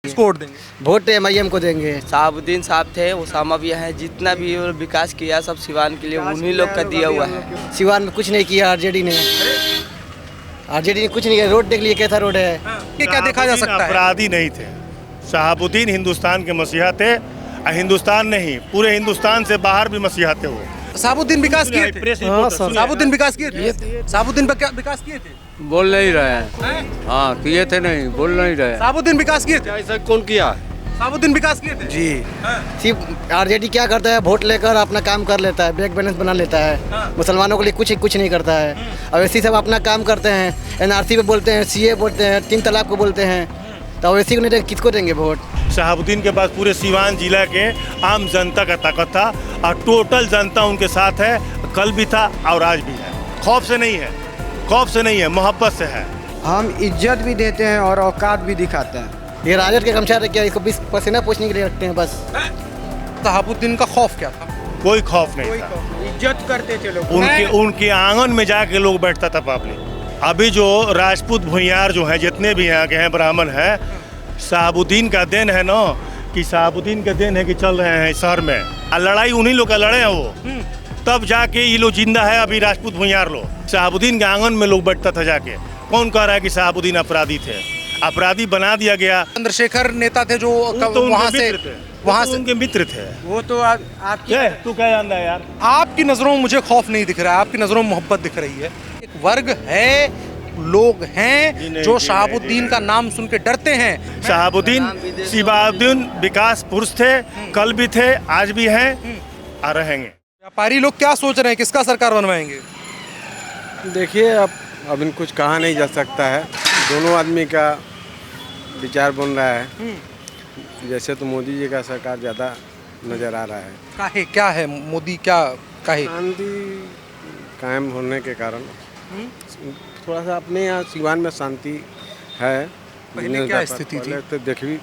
किसको वोट देंगे? Vote MIM को देंगे। शहाबुद्दीन साहब थे, उसामा भी हैं, जितना भी विकास किया सब सिवान के लिए उन्हीं लोग का दिया हुआ है। सिवान में कुछ नहीं किया आरजेडी ने कुछ नहीं किया। रोड देख लिए कैसा रोड है। ये क्या देखा जा सकता है? अपराधी नहीं थे। शहाबुद्दीन हिंदुस्तान के मसीहा थे। हिंदुस्तान नहीं, पूरे हिंदुस्तान से बाहर भी मसीहा थे वो। शहाबुद्दीन विकास किए थे। शहाबुद्दीन विकास किए थे। शहाबुद्दीन विकास किए थे। बोल नहीं रहे हैं। हाँ किए थे, नहीं बोल नहीं रहे। शहाबुद्दीन विकास किए थे। ऐसा कौन किया? शहाबुद्दीन विकास किए थे जी। सिर्फ आरजेडी क्या करता है, वोट लेकर अपना काम कर लेता है, बैंक बैलेंस बना लेता है। मुसलमानों के लिए कुछ नहीं करता है। और ऐसे सब अपना काम करते हैं। NRC पे बोलते हैं, CA बोलते हैं, 3 तलाक को बोलते हैं। तो ऐसी को नहीं देंगे, किसको देंगे वोट? शहाबुद्दीन के पास पूरे सीवान जिला के आम जनता का ताकत था और टोटल जनता उनके साथ है। कल भी था और आज भी है। खौफ से नहीं है, खौफ से नहीं है, मोहब्बत से है। हम इज्जत भी देते हैं और औकात भी दिखाते हैं। ये राजद के गमछा रख क्या, इसको पसीना पोछने के लिए रखते हैं बस। शहाबुद्दीन का खौफ क्या था? कोई खौफ नहीं था। इज्जत करते थे लोग। उनके आंगन में जाके लोग बैठता था पब्लिक। अभी जो राजपूत भूमियार जो हैं, जितने भी यहाँ के हैं, ब्राह्मण हैं, शहाबुद्दीन का देन है ना, कि शहाबुद्दीन का देन है कि चल रहे हैं शहर में। और लड़ाई उन्हीं लोग का लड़े हैं वो, तब जाके ये लोग जिंदा है। अभी राजपूत भूमियार लोग, शहाबुद्दीन के आंगन में लोग बैठता था जाके। कौन कह रहा है कि शहाबुद्दीन अपराधी थे? अपराधी बना दिया गया। चंद्रशेखर नेता थे जो तो वहाँ से उनके मित्र थे। वो तो आपकी तू क्या जानता है यार? आपकी नज़रों में मुझे खौफ नहीं दिख रहा है, आपकी नज़रों में मोहब्बत दिख रही है। एक वर्ग है, लोग हैं जो शहाबुद्दीन का नाम सुन के डरते हैं। शहाबुद्दीन विकास पुरुष थे, कल भी थे, आज भी हैं और रहेंगे। व्यापारी लोग क्या सोच रहे हैं, किसका सरकार बनवाएंगे? देखिए अब कुछ कहा नहीं जा सकता है। दोनों आदमी का विचार बन रहा है। जैसे तो मोदी जी का सरकार ज़्यादा नज़र आ रहा है। काहे क्या है मोदी क्या काहे? शांति कायम होने के कारण थोड़ा सा अपने यहाँ सिवान में शांति है। पहले क्या स्थिति थी? तो देखिए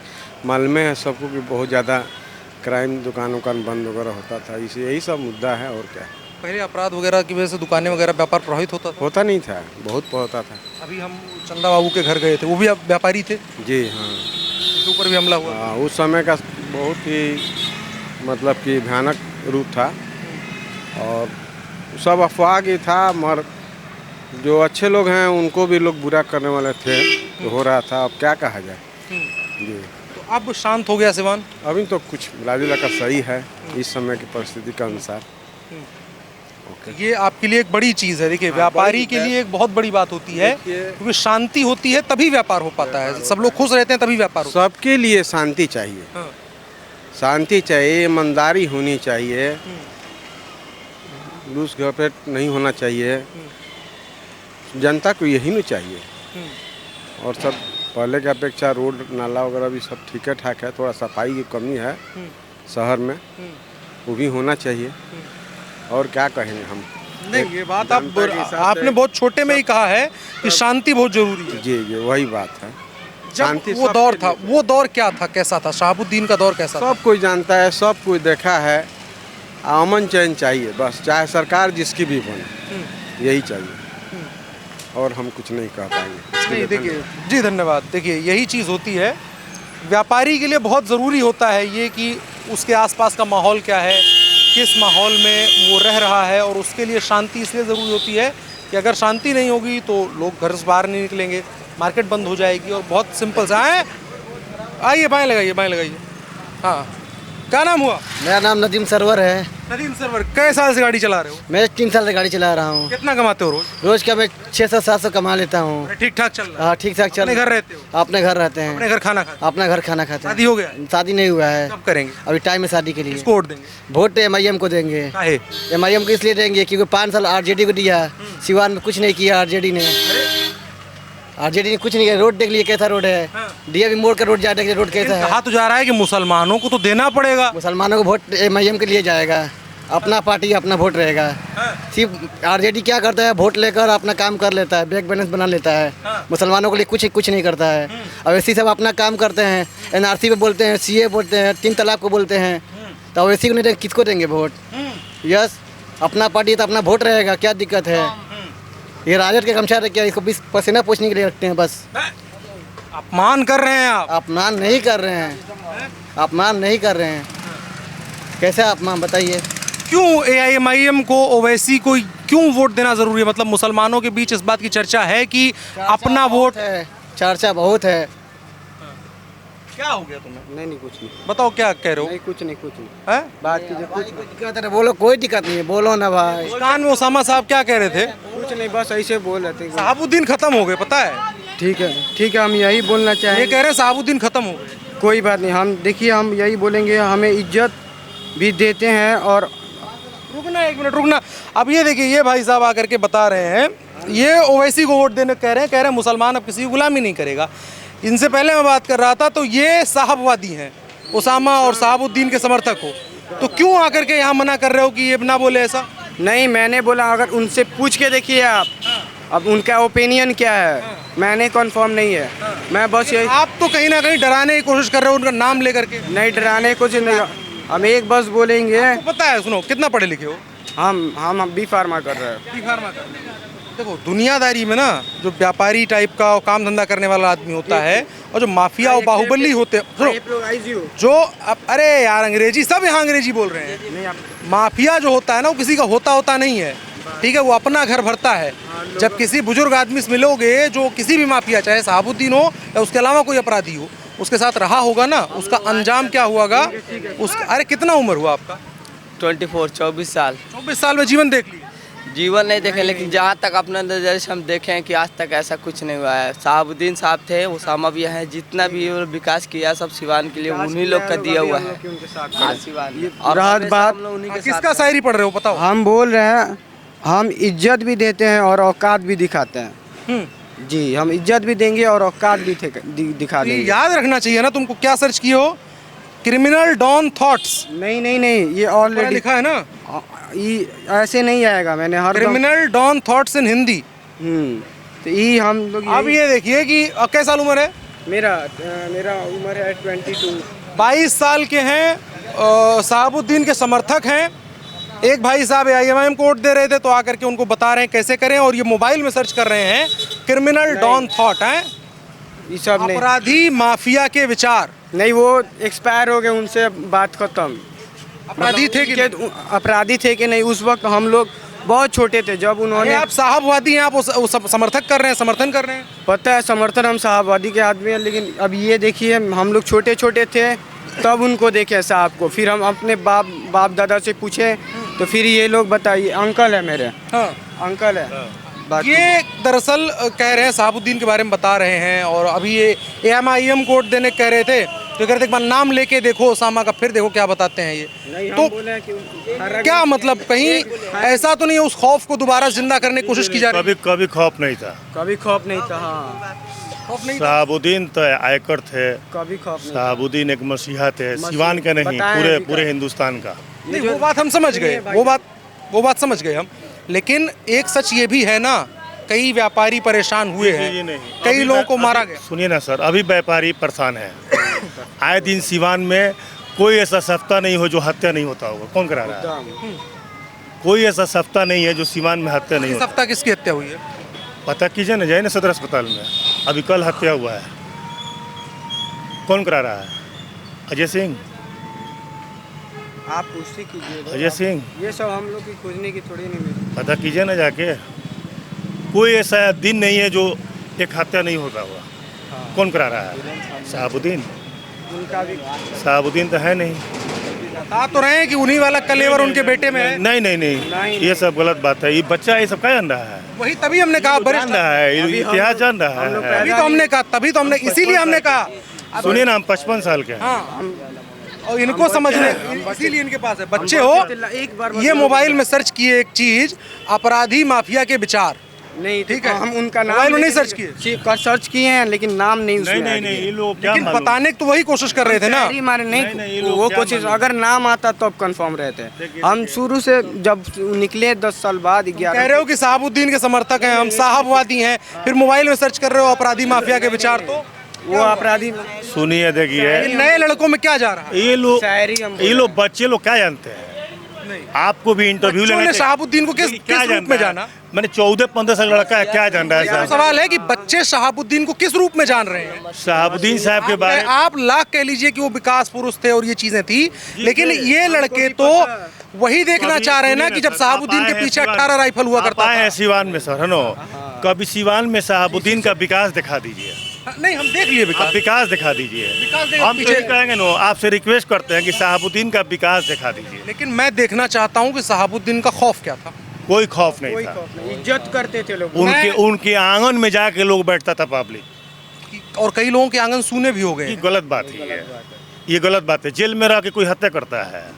मालूम है सबको कि बहुत ज़्यादा क्राइम, दुकान बंद वगैरह होता था। इसे यही सब मुद्दा है और क्या है। पहले अपराध वगैरह की वजह से दुकानें वगैरह व्यापार प्रभावित होता नहीं था, बहुत होता था। अभी हम चंदा बाबू के घर गए थे, वो भी व्यापारी थे। जी हाँ, उनके ऊपर भी हमला हुआ। उस समय का बहुत ही मतलब कि भयानक रूप था और सब अफवाह की था। मगर जो अच्छे लोग हैं उनको भी लोग बुरा करने वाले थे, तो हो रहा था। अब क्या कहा जाए। जी, तो अब शांत हो गया सिवान? अभी तो कुछ मिला का सही है इस समय की परिस्थिति के अनुसार। ये आपके लिए एक बड़ी चीज़ है। देखिए व्यापारी के लिए एक बहुत बड़ी बात होती है, क्योंकि शांति होती है तभी व्यापार हो पाता है। सब लोग खुश रहते हैं तभी व्यापार होता है। सबके लिए शांति चाहिए। शांति चाहिए, ईमानदारी होनी चाहिए, लूस घपेट नहीं होना चाहिए। जनता को यही नहीं चाहिए। और सब पहले की अपेक्षा रोड नाला वगैरह भी सब ठीक ठाक है। थोड़ा सफाई की कमी है शहर में, वो भी होना चाहिए। और क्या कहेंगे हम? नहीं, ये बात आपने बहुत छोटे में ही कहा है कि शांति बहुत जरूरी है। जी वही बात है। जब वो दौर था, वो दौर क्या था, कैसा था? शहाबुद्दीन का दौर कैसा था? सब कोई जानता है, सब कोई देखा है। अमन चैन चाहिए बस, चाहे सरकार जिसकी भी बने, यही चाहिए। और हम कुछ नहीं कह पाएंगे। नहीं देखिए जी, धन्यवाद। देखिए यही चीज़ होती है, व्यापारी के लिए बहुत ज़रूरी होता है ये कि उसके आसपास का माहौल क्या है, किस माहौल में वो रह रहा है। और उसके लिए शांति इसलिए ज़रूरी होती है कि अगर शांति नहीं होगी तो लोग घर से बाहर नहीं निकलेंगे, मार्केट बंद हो जाएगी। और बहुत सिंपल सा है। आइए बाएँ लगाइए। हाँ, क्या नाम हुआ? मेरा नाम नदीम सरवर है। नदीम सरवर, कई साल से गाड़ी चला रहे हो? मैं 3 साल से गाड़ी चला रहा हूँ। कितना कमाते हो रोज? रोज का मैं 600-700 कमा लेता हूँ। ठीक ठाक चल रहा है? हाँ ठीक ठाक चल। अपने घर रहते हो? अपने घर रहते हैं। अपने घर खाना खाते? अपना घर खाना खाते हैं। शादी हो गया? शादी नहीं हुआ है। कब करेंगे? अभी टाइम है शादी के लिए। किसको वोट देंगे? वोट MIM को देंगे। काहे? MIM को इसलिए देंगे क्योंकि 5 साल आरजेडी को दिया, सिवान में कुछ नहीं किया आरजेडी ने कुछ नहीं किया। रोड देख लिए कैसा रोड है। DAV मोड़ का रोड जाने के रोड कैसा है। कहा तो जा रहा है कि मुसलमानों को तो देना पड़ेगा। मुसलमानों को वोट MIM के लिए जाएगा। अपना पार्टी अपना वोट रहेगा। सिर्फ आरजेडी क्या करता है, वोट लेकर अपना काम कर लेता है, बैंक बैलेंस बना लेता है। मुसलमानों के लिए कुछ नहीं करता है। और ऐसी सब अपना काम करते हैं। NRC पे बोलते हैं, CA बोलते हैं, 3 तलाक को बोलते हैं। तो ऐसी को नहीं देंगे, किसको देंगे वोट? यस, अपना पार्टी तो अपना वोट रहेगा, क्या दिक्कत है। ये राजद के गमछा रख क्या, इसको पसीना पोछने के लिए रखते हैं बस। अपमान कर रहे हैं आप। अपमान नहीं कर रहे हैं, अपमान नहीं कर रहे हैं। कैसे अपमान बताइए? क्यों AIMIM को ओवैसी को क्यों वोट देना जरूरी है? मतलब मुसलमानों के बीच इस बात की चर्चा है कि अपना वोट है, चर्चा बहुत है। क्या हो गया तुम्हें? नहीं कुछ नहीं, बताओ क्या कह रहे हो? कुछ नहीं हैं? बात कीजिए। दिक्कत है बोलो, कोई दिक्कत नहीं है, बोलो ना भाई। कान में उसामा साहब क्या कह रहे थे? कुछ नहीं, बस ऐसे बोल रहे थे। शहाबुद्दीन खत्म हो गए, पता है? ठीक है, हम यही बोलना ये चाहेंगे। कह रहे हैं शहाबुद्दीन खत्म हो गए। कोई बात नहीं, हम देखिए हम यही बोलेंगे, हमें इज्जत भी देते हैं। और रुकना, एक मिनट रुकना। अब ये देखिए, ये भाई साहब आकर के बता रहे हैं, ये ओवैसी को वोट देने कह रहे हैं मुसलमान अब किसी की गुलामी नहीं करेगा। इनसे पहले मैं बात कर रहा था तो ये साहबवादी हैं, उसामा और शहाबुद्दीन के समर्थक हो, तो क्यों आकर के यहाँ मना कर रहे हो कि ये ना बोले ऐसा? नहीं, मैंने बोला अगर उनसे पूछ के देखिए आप, अब उनका ओपिनियन क्या है, मैंने कंफर्म नहीं है। मैं बस यही, आप तो कहीं ना कहीं डराने की कोशिश कर रहे हो उनका नाम लेकर के। नहीं डराने कुछ नहीं, हम एक बस बोलेंगे। आपको पता है, सुनो, कितना पढ़े लिखे हो? हम बी फार्मा कर रहे हैं। देखो, दुनियादारी में ना जो व्यापारी टाइप का काम धंधा करने वाला आदमी होता है और जो माफिया और बाहुबली होते हैं, सुनो, जो अरे यार अंग्रेजी, सब यहाँ अंग्रेजी बोल रहे हैं। माफिया जो होता है ना, वो किसी का होता नहीं है, ठीक है? वो अपना घर भरता है। जब किसी बुजुर्ग आदमी से मिलोगे जो किसी भी माफिया, चाहे शहाबुद्दीन हो या उसके अलावा कोई अपराधी हो, उसके साथ रहा होगा ना, उसका अंजाम क्या हुआगा? अरे कितना उम्र हुआ आपका? 24 साल। 24 साल में जीवन देख लिया? जीवन नहीं देखे, लेकिन जहाँ तक अपना नजर से हम देखे हैं कि आज तक ऐसा कुछ नहीं हुआ है। शहाबुद्दीन साहब थे, उसामा भी हैं, जितना भी विकास किया सब सिवान के लिए उन्हीं लोग का दिया हुआ है। आज सिवान और राहत हमेशा बात, हम लोग उन्हीं के किसका साथ शायरी पढ़ रहे हो, बताओ? हम बोल रहे हैं, हम इज्जत भी देते हैं और औकात भी दिखाते हैं। जी, हम इज्जत भी देंगे और औकात भी दिखा ये देंगे। याद रखना चाहिए ना तुमको। क्या सर्च किए हो? क्रिमिनल डॉन थॉट्स नहीं, ये ऑलरेडी लिखा है ना? ये ऐसे नहीं आएगा, मैंने हर criminal don thoughts in Hindi. तो ये हम लोग अब ये देखिए कि कैसा साल उम्र है? मेरा उम्र है 22। 22 साल के हैं, शहाबुद्दीन के समर्थक हैं। एक भाई साहब AIMIM को वोट दे रहे थे तो आकर के उनको बता रहे हैं कैसे करें, और ये मोबाइल में सर्च कर रहे हैं क्रिमिनल डॉन थॉट है, ये सब नहीं, अपराधी माफिया के विचार। नहीं वो एक्सपायर हो गए, उनसे बात खत्म। अपराधी थे कि अपराधी थे कि नहीं, उस वक्त हम लोग बहुत छोटे थे जब उन्होंने। आप साहबवादी हैं, आप उस समर्थक कर रहे हैं, समर्थन कर रहे हैं? पता है, समर्थन हम साहबवादी के आदमी हैं, लेकिन अब ये देखिए हम लोग छोटे छोटे थे तब उनको देखे साहब को, फिर हम अपने बाप दादा से पूछे तो फिर ये लोग बताइए, अंकल है मेरे। हाँ, अंकल है। ये दरअसल कह रहे हैं, शहाबुद्दीन के बारे में बता रहे हैं, और अभी ये AIMIM को वोट देने कह रहे थे तो कह रहे थे एक बार नाम लेके देखो उसामा का, फिर देखो क्या बताते हैं ये। तो क्या मतलब, कहीं ऐसा तो नहीं है उस खौफ को दोबारा जिंदा करने की कोशिश की जा रही है? कभी खौफ नहीं था, कभी खौफ नहीं था। हाँ, खौफ नहीं था? शहाबुद्दीन तो आयकर थे, कभी खौफ नहीं। शहाबुद्दीन एक मसीहा थे, सिवान का नहीं, पूरे हिंदुस्तान का। नहीं, वो बात हम समझ गए, वो बात समझ गए हम। लेकिन एक सच ये भी है ना, कई व्यापारी परेशान हुए हैं, कई लोगों को मारा गया। सुनिए ना सर, अभी व्यापारी परेशान है। आए दिन सिवान में कोई ऐसा सप्ताह नहीं हो जो हत्या नहीं होता होगा। कौन करा रहा है? कोई ऐसा सप्ताह नहीं है जो सिवान में हत्या नहीं होता। सप्ताह किसकी हत्या हुई है? पता कीजिए ना, जाइए ना सदर अस्पताल में, अभी कल हत्या हुआ है। कौन करा रहा है? अजय सिंह। आप पुष्टि कीजिए। अजय सिंह, ये सब हम लोग की खोजने की थोड़ी नहीं मिली। पता कीजिए ना जाके। कोई ऐसा दिन नहीं है जो एक हत्या नहीं होता हुआ। कौन करा रहा है? शहाबुद्दीन। उनका भी शहाबुद्दीन तो है नहीं। बता तो रहे हैं कि उन्हीं वाला कलेवर उनके बेटे में है। नहीं, ये सब गलत बात है। ये बच्चा ये सब क्या जान रहा है? वही तभी हमने कहा, जान रहा है, इतिहास जान रहा है। तभी तो हमने इसीलिए हमने कहा। सुनिए ना, हम 55 साल के हैं। हाँ, और इनको समझने, इसीलिए इनके पास है। बच्चे हो, ये मोबाइल में सर्च किए एक चीज, अपराधी माफिया के विचार। नहीं, ठीक है, हम उनका नाम मोबाइल में नहीं सर्च किए। सर्च किए हैं लेकिन नाम नहीं उसमें। नहीं, ये लोग क्या लेकिन मालूम? बताने की तो वही कोशिश कर रहे थे ना। हमारे नहीं, ये नहीं, लोग वो क्या कोशिश, मालूम? अगर नाम आता तो अब कंफर्म रहते। हम शुरू से जब निकले 10 साल बाद, कह रहे हो कि शहाबुद्दीन के समर्थक हैं, हम साहबवादी हैं, फिर मोबाइल में सर्च कर रहे हो अपराधी माफिया के विचार। तो वो अपराधी। सुनिए, देखिए, नए लड़कों में क्या जा रहा है? ये लोग बच्चे लोग क्या जानते हैं? आपको भी इंटरव्यू बच्चों लेना ने चाहिए। शहाबुद्दीन को किस क्या रूप जानता में है? जाना? मैंने 14-15 साल का लड़का है, क्या जान रहा है तो साहब? सवाल है कि बच्चे शहाबुद्दीन को किस रूप में जान रहे हैं? शहाबुद्दीन साहब के बारे में आप लाख कह लीजिए कि वो विकास पुरुष थे और ये चीजें थी, लेकिन ये लड़के तो वही देखना कभी चाह रहे हैं ना सुनिए कि जब सर, शहाबुद्दीन आप के आए हैं पीछे सिवान- 18 राइफल हुआ आप करता आए था। हैं सिवान में सर, है नो? कभी सिवान में शहाबुद्दीन का विकास दिखा दीजिए। नहीं, हम देख लिए आप विकास। विकास दिखा दीजिए। विकास देखो हम तो पीछे- ये कहेंगे नो, आपसे रिक्वेस्ट करते हैं कि शहाबुद्दीन का विकास दिखा दीजिए। लेकिन मैं देखना चाहता हूँ कि शहाबुद्दीन का खौफ क्या था। कोई खौफ नहीं था। इज्जत करते थे लोग। उनके आंगन में जाके लोग बैठता था पब्लिक। और कई लोगों के आंगन सूने भी हो गए ये हैं। गलत बात है, ये गलत बात है। जेल में रह के कोई हत्या करता है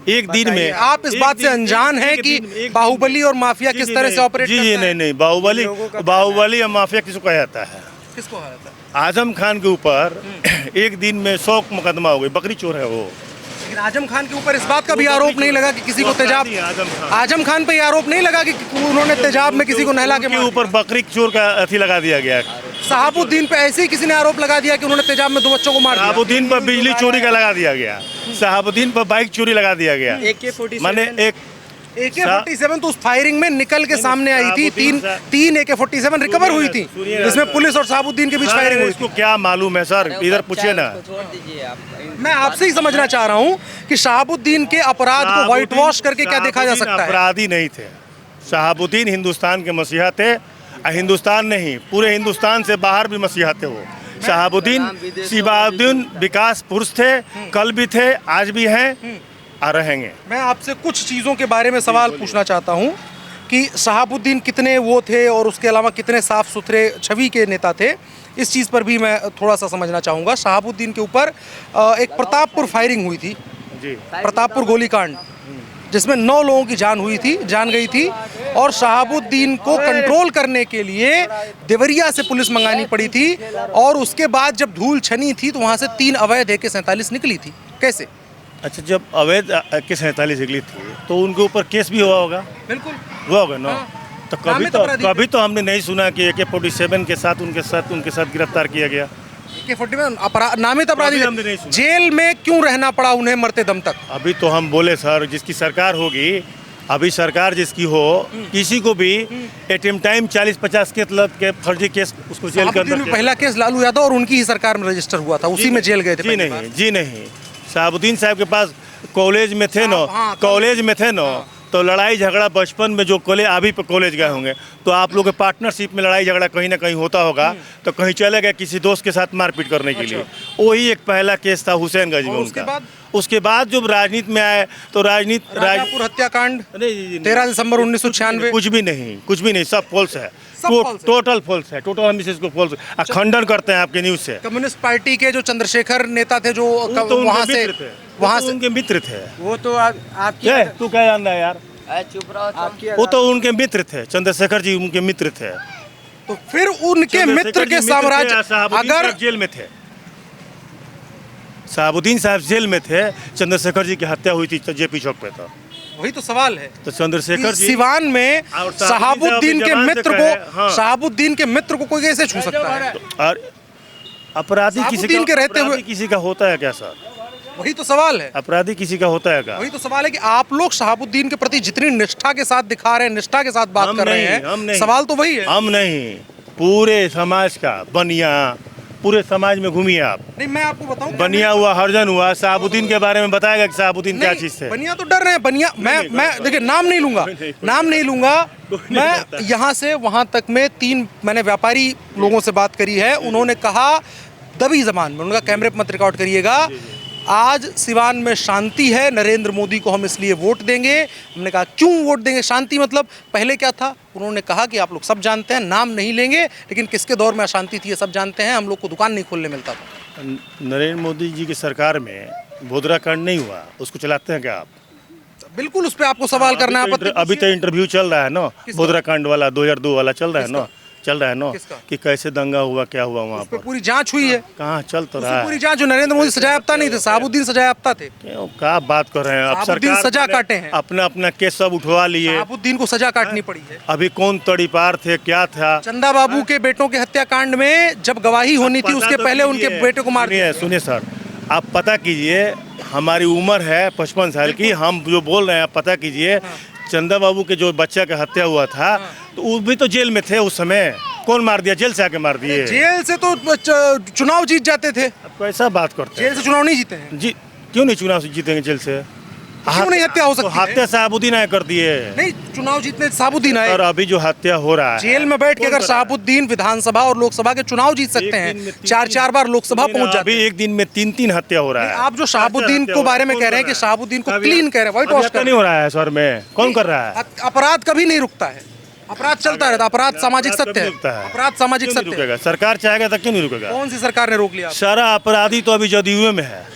एक दिन में? आप इस बात से अनजान हैं कि बाहुबली और माफिया किस तरह से ऑपरेट जी करता जी है? नहीं, बाहुबली और माफिया किसको कहा जाता है? किसको कहा जाता है? आजम खान के ऊपर एक दिन में 100 मुकदमा हो गई, बकरी चोर है वो। लेकिन आजम खान के ऊपर इस बात का भी आरोप नहीं लगा कि किसी को तेजाब, आजम खान पे ये आरोप नहीं लगा कि उन्होंने तेजाब में किसी को नहला के के मार ऊपर बकरी चोर का अथी लगा दिया गया। दिया। शहाबुद्दीन पे ऐसे ही किसी ने आरोप लगा दिया कि उन्होंने तेजाब में 2 बच्चों को मार दिया। शहाबुद्दीन पर बिजली चोरी का लगा दिया गया, शहाबुद्दीन पर बाइक चोरी लगा दिया गया। माने एक AK-47 तो उस फायरिंग में निकल के सामने आई थी। तीन AK-47 रिकवर हुई थी, जिसमें पुलिस और शहाबुद्दीन के बीच फायरिंग हुई इसको क्या मालूम है सर? इधर पूछिए ना। छोड़ दीजिए आप। थी। मैं आपसे ही समझना चाह रहा हूँ कि शहाबुद्दीन के अपराध को व्हाइट वॉश करके क्या देखा जा सकता है? अपराधी नहीं थे। शहाबुद्दीन हिंदुस्तान के मसीहा थे, हिंदुस्तान नहीं पूरे हिंदुस्तान से बाहर भी मसीहा थे वो। शहाबुद्दीन विकास पुरुष थे, कल भी थे, आज भी हैं और रहेंगे। मैं आपसे कुछ चीज़ों के बारे में सवाल पूछना चाहता हूँ कि शहाबुद्दीन कितने वो थे और उसके अलावा कितने साफ सुथरे छवि के नेता थे। इस चीज़ पर भी मैं थोड़ा सा समझना चाहूँगा। शहाबुद्दीन के ऊपर एक प्रतापपुर फायरिंग हुई थी, जी प्रतापपुर गोलीकांड, जिसमें 9 लोगों की जान गई थी और शहाबुद्दीन को कंट्रोल करने के लिए देवरिया से पुलिस मंगानी पड़ी थी। और उसके बाद जब धूल छनी थी तो वहाँ से 3 अवैध AK-47 निकली थी। कैसे? अच्छा, जब अवैध AK-47 निकली थी तो उनके ऊपर केस भी हुआ होगा? बिल्कुल हुआ होगा ना। तो नामित अपराधी कभी तो हमने नहीं सुना कि AK-47 के साथ उनके साथ गिरफ्तार किया गया। AK-47 नामित अपराधी कभी हमने नहीं सुना। जेल में क्यों रहना पड़ा उन्हें मरते दम तक? अभी तो हम बोले सर, जिसकी सरकार होगी, अभी सरकार जिसकी हो, किसी को भी एटीएम टाइम 40-50 केस लग के फर्जी केस उसको जेल के शहाबुद्दीन अंदर में पहला केस लालू यादव और उनकी ही सरकार में रजिस्टर हुआ था, उसी में जेल गए थे जी पहली नहीं, बार। जी नहीं। शहाबुद्दीन साहब के पास कॉलेज में थे ना, हाँ, कॉलेज में थे ना, तो लड़ाई झगड़ा बचपन में जो अभी पे कॉलेज गए होंगे तो आप लोग के पार्टनरशिप में लड़ाई झगड़ा कहीं ना कहीं होता होगा, तो कहीं चले गए किसी दोस्त के साथ मारपीट करने के लिए। वही एक पहला केस था हुसैनगंज में और उसके उनका। बाद? उसके बाद जब राजनीति में आए तो राजापुर हत्याकांड नहीं, 13 दिसंबर 1996। कुछ भी नहीं, सब फॉल्स है, सब false है। टोटल फॉल्स है, टोटल हम इसको फॉल्स खंडन करते हैं आपके न्यूज से। कम्युनिस्ट पार्टी के जो चंद्रशेखर नेता थे जो तो वहाँ से वहाँ से उनके मित्र थे। वो तो आपकी क्या तू क्या जान रहा है यार? चुप रहो तो। वो तो उनके मित्र थे, चंद्रशेखर जी उनके मित्र थे। तो फिर उनके मित्र के साम्राज्य अगर जेल में थे, शहाबुद्दीन साहब जेल में थे, चंद्रशेखर जी की हत्या हुई थी तो जेपी चौक पे था। वही तो सवाल है तो चंद्रशेखर जी सिवान में और शहाबुद्दीन के जवान से मित्र कहे, को हाँ। शहाबुद्दीन के मित्र को कोई कैसे छू सकता है? और अपराधी शहाबुद्दीन के रहते हुए किसी का होता है क्या सर? वही तो सवाल है। अपराधी किसी का होता है क्या? वही तो सवाल है कि आप लोग शहाबुद्दीन के प्रति जितनी निष्ठा के साथ दिखा रहे हैं, निष्ठा के साथ बात हम कर रहे नहीं, हम हैं, नहीं। सवाल तो वही है। हम नहीं, पूरे समाज का बनिया, पूरे समाज में घूमिए आप, नहीं, मैं आपको बताऊं, बनिया हुआ, हरजन हुआ, शहाबुद्दीन के बारे में बताएगा कि शहाबुद्दीन क्या नहीं, चीज थे। बनिया तो डर रहे हैं। बनिया मैं देखिए नाम नहीं लूंगा, मैं यहाँ से वहाँ तक में 3 मैंने व्यापारी लोगों से बात करी है। उन्होंने कहा दबी जबान में, उनका कैमरे पर मत रिकॉर्ड करिएगा, आज सिवान में शांति है, नरेंद्र मोदी को हम इसलिए वोट देंगे। हमने कहा क्यों वोट देंगे? शांति मतलब पहले क्या था? उन्होंने कहा कि आप लोग सब जानते हैं, नाम नहीं लेंगे, लेकिन किसके दौर में अशांति थी ये सब जानते हैं, हम लोग को दुकान नहीं खोलने मिलता था। नरेंद्र मोदी जी की सरकार में भोदरा कांड नहीं हुआ, उसको चलाते हैं क्या आप? बिल्कुल उस पर आपको सवाल करना है। अभी तो इंटरव्यू चल रहा है ना, भोदरा कांड वाला 2002 वाला चल रहा है ना, किसका? कि कैसे दंगा हुआ, क्या हुआ वहाँ पे पर, पूरी जांच हुई है। कहाँ चल तो रहा उसमें है। पूरी जांच, जो नरेंद्र मोदी सजायाफ्ता नहीं थे, शहाबुद्दीन सजायाफ्ता थे। क्यों क्या बात कर रहे हैं आप? शहाबुद्दीन सरकार सजा ने काटे हैं। अपना अपना केस सब उठवा लिए, शहाबुद्दीन को सजा काटनी पड़ी है। अभी कौन तड़ीपार थे, क्या था? चंदा बाबू के बेटों के हत्याकांड में जब गवाही होनी थी, पता उसके तो पहले कीजिए। उनके बेटे को मार दिया। सुनिए सर, आप पता कीजिए हमारी उम्र है 55 साल की, हम जो बोल रहे हैं आप पता कीजिए। चंदा बाबू के जो बच्चा का हत्या हुआ था तो वो भी तो जेल में थे उस समय। कौन मार दिया? जेल से आके मार दिए। जेल से तो चुनाव जीत जाते थे, अब कैसा बात करते जेल से चुनाव नहीं जीते हैं। जी क्यों नहीं चुनाव जीतेंगे जेल से? क्यों नहीं हत्या हो सकती है? हत्या शहाबुद्दीन आए कर दिए। नहीं, चुनाव जीतने शहाबुद्दीन आए। और अभी जो हत्या हो रहा है जेल में बैठ के अगर शहाबुद्दीन विधानसभा और लोकसभा के चुनाव जीत सकते हैं, 4-4 बार लोकसभा पहुंच जाते अभी एक दिन में 3-3 हत्या हो रहा है। आप जो शहाबुद्दीन के बारे में कह रहे हैं कि शहाबुद्दीन को क्लीन कह रहे हैं, व्हाइट वॉश कर नहीं हो रहा है सर में, कौन कर रहा है? अपराध कभी नहीं रुकता है, अपराध चलता रहता है। अपराध सामाजिक सत्य है, अपराध सामाजिक सत्य है। रुकेगा? सरकार चाहेगा तो क्यों नहीं रुकेगा? कौन सी सरकार ने रोक लिया? सारा अपराधी तो अभी जदयू में है,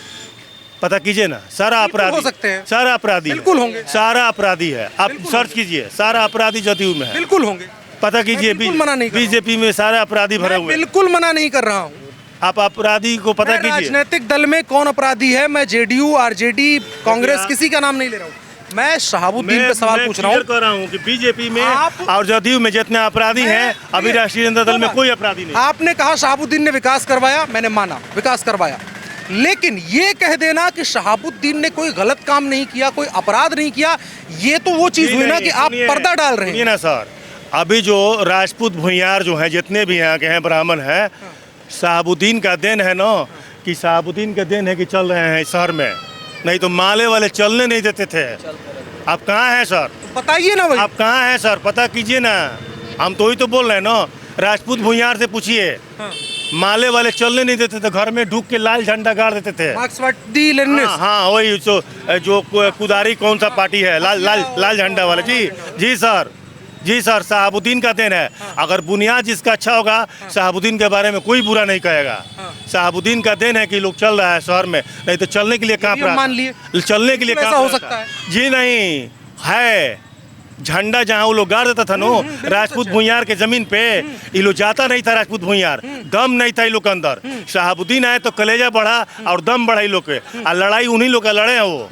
पता कीजिए ना। सारा अपराधी हो सकते हैं, सारा अपराधी बिल्कुल होंगे। सारा अपराधी है, आप सर्च कीजिए, सारा अपराधी जदयू में है, बिल्कुल होंगे। पता कीजिए। बिल्कुल मना नहीं कर रहा हूं। बीजेपी में सारे अपराधी भरे मैं हुए हैं। बिल्कुल मना नहीं कर रहा हूँ। आप अपराधी को पता मैं कीजिए। राजनीतिक दल में कौन अपराधी है, मैं जेडीयू, आरजेडी, कांग्रेस किसी का नाम नहीं ले रहा हूँ। मैं शहाबुद्दीन पे सवाल पूछ रहा हूँ। कर रहा हूँ कि बीजेपी में आप- और जदयू में जितने अपराधी हैं, अभी राष्ट्रीय जनता दल में कोई अपराधी नहीं। आपने कहा शहाबुद्दीन ने विकास करवाया, मैंने माना विकास करवाया, लेकिन ये कह देना कि शहाबुद्दीन ने कोई गलत काम नहीं किया, कोई अपराध नहीं किया, ये तो वो चीज हुई ना कि आप पर्दा डाल रहे हैं ना सर। अभी जो राजपूत भूमियार जो हैं, जितने भी यहाँ के हैं, ब्राह्मण हैं, शहाबुद्दीन का देन है ना, कि शहाबुद्दीन का देन है कि चल रहे हैं शहर में, नहीं तो माले वाले चलने नहीं देते थे। आप कहाँ हैं सर? बताइए ना भाई। आप कहाँ हैं सर? पता कीजिए ना। हम तो ही तो बोल रहे हैं ना, राजपूत भूमियार से पूछिए। माले वाले चलने नहीं देते थे, घर में ढूक के लाल झंडा गाड़ देते थे। मार्क्सवादी लेनिनिस्ट। हाँ वही जो कुदारी कौन सा पार्टी है, लाल झंडा वाले। जी जी सर, जी सर, शहाबुद्दीन का देन है। अगर बुनियाद जिसका अच्छा होगा, शहाबुद्दीन के बारे में कोई बुरा नहीं कहेगा। शहाबुद्दीन का देन है कि लोग चल रहा है शहर में, नहीं तो चलने के लिए कहाँ मान लिए, चलने के लिए ऐसा हो सकता है? जी नहीं है। झंडा जहाँ वो लोग गाड़ देता था नो, राजपूत भूमियार के जमीन पे, ये लोग जाता नहीं था। राजपूत भूमियार दम नहीं था ये लोग के अंदर। शहाबुद्दीन आए तो कलेजा बढ़ा और दम बढ़ा ये लोग के, और लड़ाई उन्हीं लोग का लड़े हैं वो,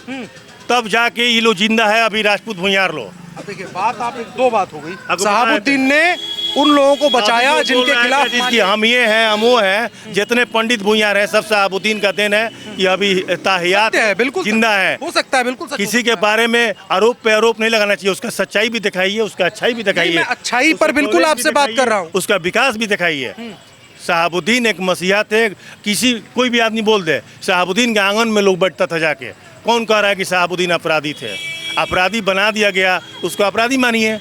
तब जाके ये लोग जिंदा है अभी राजपूत भूमियार लोग। अब देखिए, बात आप दो बात हो गई। शहाबुद्दीन ने उन लोगों को बचाया जिनके खिलाफ जिसकी हम ये हैं, हम वो हैं, जितने पंडित भूमियार हैं, सब शहाबुद्दीन का देन है कि अभी ताहियात है, बिल्कुल जिंदा है। हो सकता है, बिल्कुल किसी के बारे में आरोप पे आरोप नहीं लगाना चाहिए। उसका सच्चाई भी दिखाइए, उसका अच्छाई भी दिखाइए। मैं अच्छाई पर बिल्कुल आपसे बात कर रहा हूँ। उसका विकास भी दिखाइए। शहाबुद्दीन एक मसीहा थे। कोई भी आदमी बोल दे शहाबुद्दीन के आंगन में लोग बैठता था जाके। कौन कह रहा है कि शहाबुद्दीन अपराधी थे? अपराधी बना दिया गया, उसको अपराधी मानिए।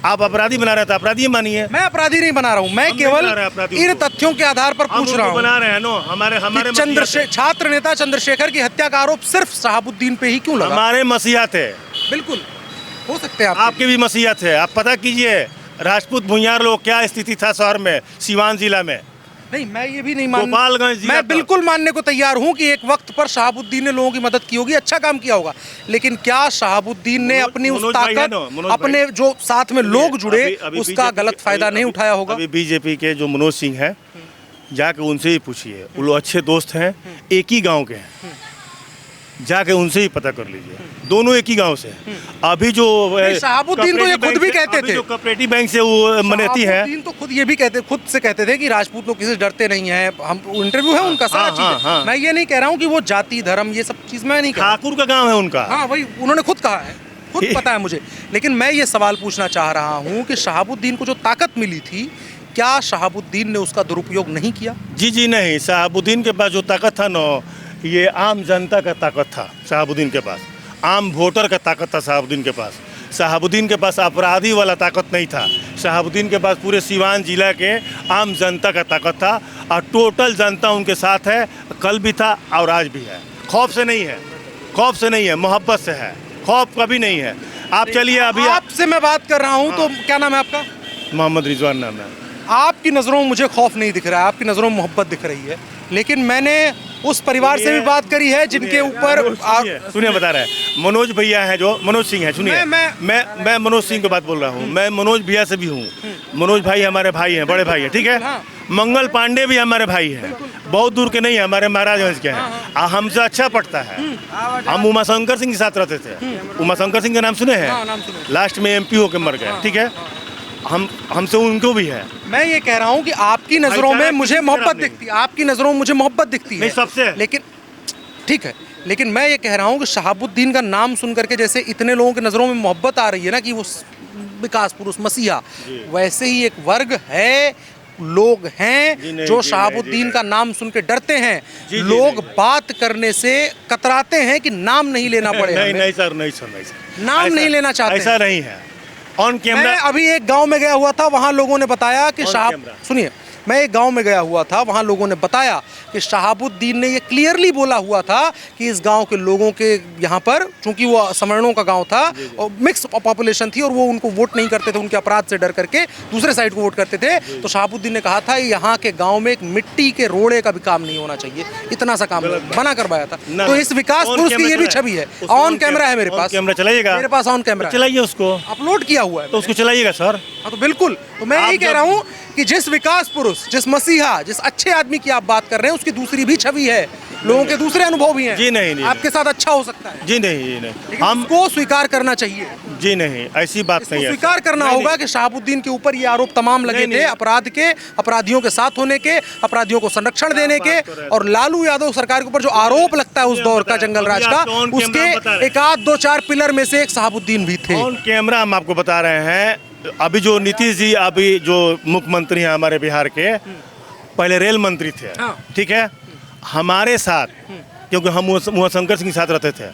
आप अपराधी बना रहे थे, अपराधी मानिए। मैं अपराधी नहीं बना रहा हूँ, मैं केवल इन तथ्यों के आधार पर पूछ रहा हूँ। बना रहे हैं नो, हमारे छात्र नेता चंद्रशेखर की हत्या का आरोप सिर्फ शहाबुद्दीन पे ही क्यों लगा? हमारे मसीहा थे। बिल्कुल हो सकते हैं आपके भी मसीहा थे। आप पता कीजिए राजपूत भूमियार लोग क्या स्थिति था शहर में, सीवान जिला में। नहीं, मैं ये भी नहीं मान, गोपालगंज मैं बिल्कुल मानने को तैयार हूं कि एक वक्त पर शहाबुद्दीन ने लोगों की मदद की होगी, अच्छा काम किया होगा, लेकिन क्या शहाबुद्दीन ने अपनी उस ताकत, अपने जो साथ में लोग जुड़े, उसका गलत फायदा नहीं उठाया होगा? अभी बीजेपी के जो मनोज सिंह हैं, जाके उनसे ही पूछिए। वो लोग अच्छे दोस्त हैं, एक ही गाँव के हैं, जाके उनसे ही पता कर लीजिए। दोनों एक ही गांव से। अभी जो शहाबुद्दीन तो ये खुद भी कहते थे, जो कॉपरेटिव बैंक से वो मनेती है, शहाबुद्दीन तो खुद ये भी खुद से कहते थे कि राजपूत लोग किसी से डरते नहीं हैं। हम इंटरव्यू है उनका, सारा चीज़ है। मैं ये नहीं कह रहा हूँ कि वो जाति धर्म ये सब चीज़ मैं नहीं कह रहा। ठाकुर का गाँव है उनका। हाँ वही उन्होंने खुद कहा है, खुद पता है मुझे। लेकिन मैं ये सवाल पूछना चाह रहा हूँ कि शहाबुद्दीन को जो ताकत मिली थी, क्या शहाबुद्दीन ने उसका दुरुपयोग नहीं किया? जी जी नहीं, शहाबुद्दीन के पास जो ताकत था ना, ये आम जनता का ताकत था शहाबुद्दीन के पास, आम वोटर का ताकत था शहाबुद्दीन के पास। शहाबुद्दीन के पास अपराधी वाला ताकत नहीं था। शहाबुद्दीन के पास पूरे सीवान जिला के आम जनता का ताकत था, और टोटल जनता उनके साथ है, कल भी था और आज भी है। खौफ से नहीं है, खौफ से नहीं है, मोहब्बत से है, खौफ कभी नहीं है। आप चलिए, अभी आपसे मैं बात कर रहा हूँ, तो क्या नाम है आपका? मोहम्मद रिजवान नाम है। आपकी नज़रों में मुझे खौफ नहीं दिख रहा है, आपकी नज़रों में मोहब्बत दिख रही है। लेकिन मैंने उस परिवार से भी बात करी है जिनके ऊपर, सुनिए बता रहे हैं, मनोज भैया हैं, जो मनोज सिंह हैं। सुनिए, मैं मनोज सिंह की बात बोल रहा हूँ। मैं मनोज भैया से भी हूँ। मनोज भाई हमारे भाई हैं, बड़े भाई हैं, ठीक है। मंगल पांडे भी हमारे भाई हैं, बहुत दूर के नहीं है, हमारे महाराजगंज के हैं। हमसे अच्छा पड़ता है। हम उमाशंकर सिंह के साथ रहते थे। उमाशंकर सिंह का नाम सुने हैं? लास्ट में MP होकर मर गए, ठीक है। हमसे उनको भी है। मैं ये कह रहा हूँ कि आपकी नज़रों में मुझे मोहब्बत दिखती है, आपकी नज़रों में मुझे मोहब्बत दिखती है नहीं सबसे, लेकिन ठीक है, लेकिन मैं ये कह रहा हूँ कि शहाबुद्दीन का नाम सुन करके जैसे इतने लोगों की नज़रों में मोहब्बत आ रही है ना कि वो विकास पुरुष मसीहा, वैसे ही एक वर्ग है, लोग हैं जो शहाबुद्दीन का नाम सुन के डरते हैं। लोग बात करने से कतराते हैं कि नाम नहीं लेना पड़े। नहीं सर, नहीं सर, नाम नहीं लेना चाहते, ऐसा नहीं है। ऑन कैमरा मैं अभी एक गांव में गया हुआ था, वहां लोगों ने बताया कि सुनिए, मैं एक गांव में गया हुआ था, वहां लोगों ने बताया कि शहाबुद्दीन ने ये क्लियरली बोला हुआ था कि इस गांव के लोगों के यहाँ पर, चूंकि वो सवर्णों का गांव था और मिक्स पॉपुलेशन थी और वो उनको वोट नहीं करते थे, उनके अपराध से डर करके दूसरे साइड को वोट करते थे। तो शहाबुद्दीन ने कहा था यहाँ के गाँव में एक मिट्टी के रोड़े का भी काम नहीं होना चाहिए, इतना सा काम बना करवाया था। तो इस विकास पुरुष की ये भी छवि है, ऑन कैमरा है मेरे पास, कैमरा चलाइएगा, मेरे पास ऑन कैमरा चलाइए, उसको अपलोड किया हुआ है, तो उसको चलाइएगा सर। हाँ तो बिल्कुल, तो मैं यही कह रहा हूँ कि जिस विकास पुरुष, जिस मसीहा, जिस अच्छे आदमी की आप बात कर रहे हैं, उसकी दूसरी भी छवि है, लोगों के दूसरे अनुभव भी हैं। जी नहीं, आपके साथ अच्छा हो सकता है। जी नहीं, लेकिन हमको स्वीकार करना चाहिए। जी नहीं, ऐसी बात नहीं है। स्वीकार करना होगा कि शहाबुद्दीन के ऊपर ये आरोप तमाम लगे थे, अपराध के, अपराधियों के साथ होने के, अपराधियों को संरक्षण देने के, और लालू यादव सरकार के ऊपर जो आरोप लगता है उस दौर का, जंगल राज का, उसके एक आध दो चार पिलर में से एक शहाबुद्दीन भी थे। ऑन कैमरा हम आपको बता रहे हैं। अभी जो नीतीश जी, अभी जो मुख्यमंत्री हैं हमारे बिहार के, पहले रेल मंत्री थे, ठीक है, हमारे साथ, क्योंकि हम वहाँ शंकर सिंह के साथ रहते थे,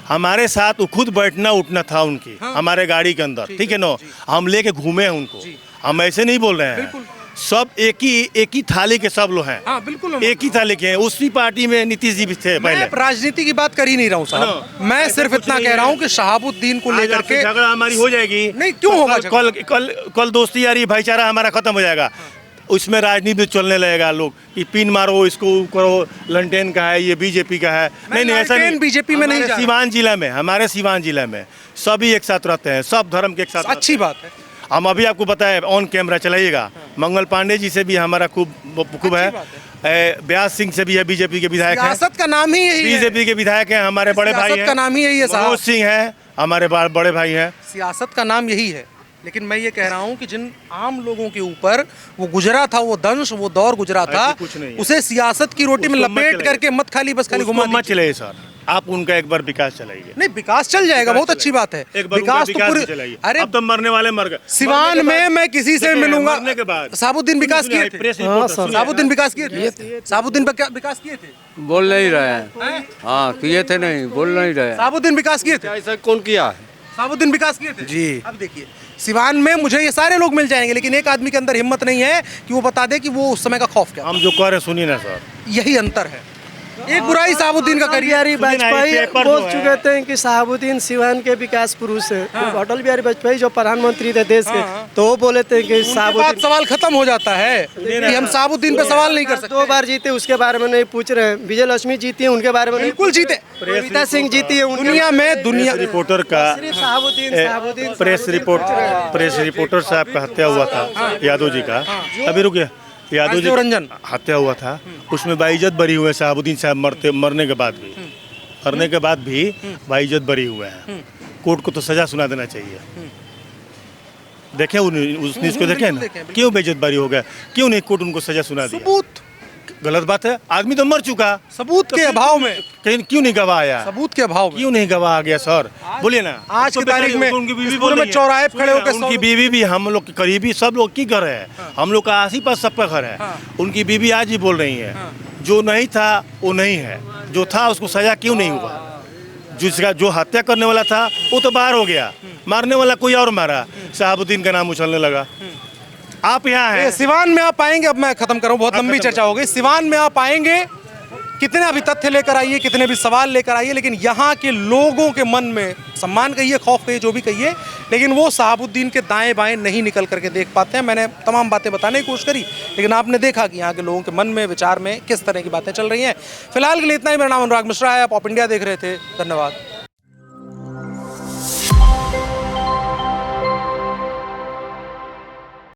हमारे साथ वो खुद बैठना उठना था उनकी, हमारे गाड़ी के अंदर, ठीक है नो, हम लेके घूमे हैं उनको, हम ऐसे नहीं बोल रहे हैं, सब एक ही थाली के सब लोग हैं। हाँ, बिल्कुल एक ही थाली के हैं। उसी पार्टी में नीतीश जी भी थे पहले। मैं राजनीति की बात कर ही नहीं रहा हूँ साहब, मैं सिर्फ इतना कह रहा हूँ कि शहाबुद्दीन को लेकर के झगड़ा हमारी हो जाएगी। नहीं, क्यों होगा? कल दोस्ती यारी भाईचारा हमारा खत्म हो जाएगा, उसमें राजनीति चलने लगेगा, लोग कि पिन मारो, इसको करो, लंटेन का है, ये बीजेपी का है। नहीं, ऐसा नहीं, बीजेपी में नहीं। सीवान जिला में, हमारे सीवान जिला में सभी एक साथ रहते हैं, सब धर्म के एक साथ। अच्छी बात है। हम अभी आपको बताएं, ऑन कैमरा चलाइएगा, मंगल पांडे जी से भी हमारा खूब है, व्यास सिंह से भी है, बीजेपी के विधायक हैं। सियासत का नाम ही यही है। बीजेपी के विधायक हैं, हमारे बड़े भाई हैं। सियासत का नाम ही यही है साहब। मनोज सिंह है, हमारे बड़े भाई हैं। सियासत का नाम यही है। लेकिन मैं ये कह रहा हूँ कि जिन आम लोगों के ऊपर वो गुजरा था, वो दंश, वो दौर गुजरा था, उसे सियासत की रोटी में लपेट करके मत खाली घुमा मत चलाइए सर, आप उनका एक बार विकास चलाइए। नहीं, विकास चल जाएगा, बहुत अच्छी बात है। विकास तो पूरी, अरे अब तो मरने वाले मर गए। सिवान में मैं किसी से मिलूंगा, मरने के बाद शहाबुद्दीन विकास किए थे, शहाबुद्दीन विकास किए थे, शहाबुद्दीन विकास किए थे, बोल नहीं रहे हैं। हाँ, किए थे, नहीं बोल नहीं रहे। शहाबुद्दीन विकास किए थे। ऐसा कौन किया है? शहाबुद्दीन विकास किए थे जी। अब देखिए, सिवान में मुझे ये सारे लोग मिल जाएंगे, लेकिन एक आदमी के अंदर हिम्मत नहीं है कि वो बता दे कि वो उस समय का खौफ क्या। हम जो कह रहे हैं सुनिए ना सर, यही अंतर है। एक बुराई शहाबुद्दीन का करिए। बिहारी वाजपेयी बोल चुके थे कि शहाबुद्दीन सिवान के विकास पुरुष है। अटल बिहारी वाजपेयी जो प्रधानमंत्री थे देश के, तो वो बोले थे कि शहाबुद्दीन, सवाल खत्म हो जाता है कि हम शहाबुद्दीन पे सवाल नहीं कर सकते। 2 बार जीते, उसके बारे में नहीं पूछ रहे हैं। विजय लक्ष्मी जीती है, उनके बारे में बिल्कुल जीते। रीता सिंह जीती है। दुनिया रिपोर्टर का शहाबुद्दीन प्रेस रिपोर्टर साहब का हत्या हुआ था, यादव जी का, अभी रुकिए, यादव जी रंजन हत्या हुआ था, उसमें बाइज्जत बरी हुए शहाबुद्दीन साहब मरने के बाद भी बाइज्जत बरी हुए हैं। कोर्ट को तो सजा सुना देना चाहिए। देखे उस न्यूज़ को, देखे ना, क्यों बेइज्जत बरी हो गया, क्यों नहीं कोर्ट उनको सजा सुना दी? सबूत, गलत बात है, आदमी तो मर चुका, सबूत के अभाव में कहीं क्यों नहीं गवाह आया? सबूत के अभाव में क्यों नहीं गवाह आ गया सर? बोलिए ना। आज की तारीख में उनकी बीवी स्कूल में चौराहे पे खड़े होकर, उनकी बीवी भी हम लोग के करीबी सब लोग की घर है, हम लोग का आस पास सबका घर है। उनकी बीवी आज ही बोल रही है, जो नहीं था वो नहीं है, जो था उसको सजा क्यों नहीं हुआ? जिसका जो हत्या करने वाला था वो तो बाहर हो गया, मारने वाला कोई और मारा, शहाबुद्दीन का नाम उछलने लगा। आप यहाँ हैं, सिवान में आप आएंगे, अब मैं खत्म करूं, बहुत लंबी चर्चा हो गई। सिवान में आप आएंगे, कितने भी तथ्य लेकर आइए, कितने भी सवाल लेकर आइए, लेकिन यहाँ के लोगों के मन में सम्मान कहिए, खौफ कहिए, जो भी कहिए, लेकिन वो शहाबुद्दीन के दाएं बाएं नहीं निकल करके देख पाते हैं। मैंने तमाम बातें बताने की कोशिश करी, लेकिन आपने देखा कि यहाँ के लोगों के मन में, विचार में किस तरह की बातें चल रही हैं। फिलहाल के लिए इतना ही। मेरा नाम अनुराग मिश्रा है, आप ऑप इंडिया देख रहे थे। धन्यवाद।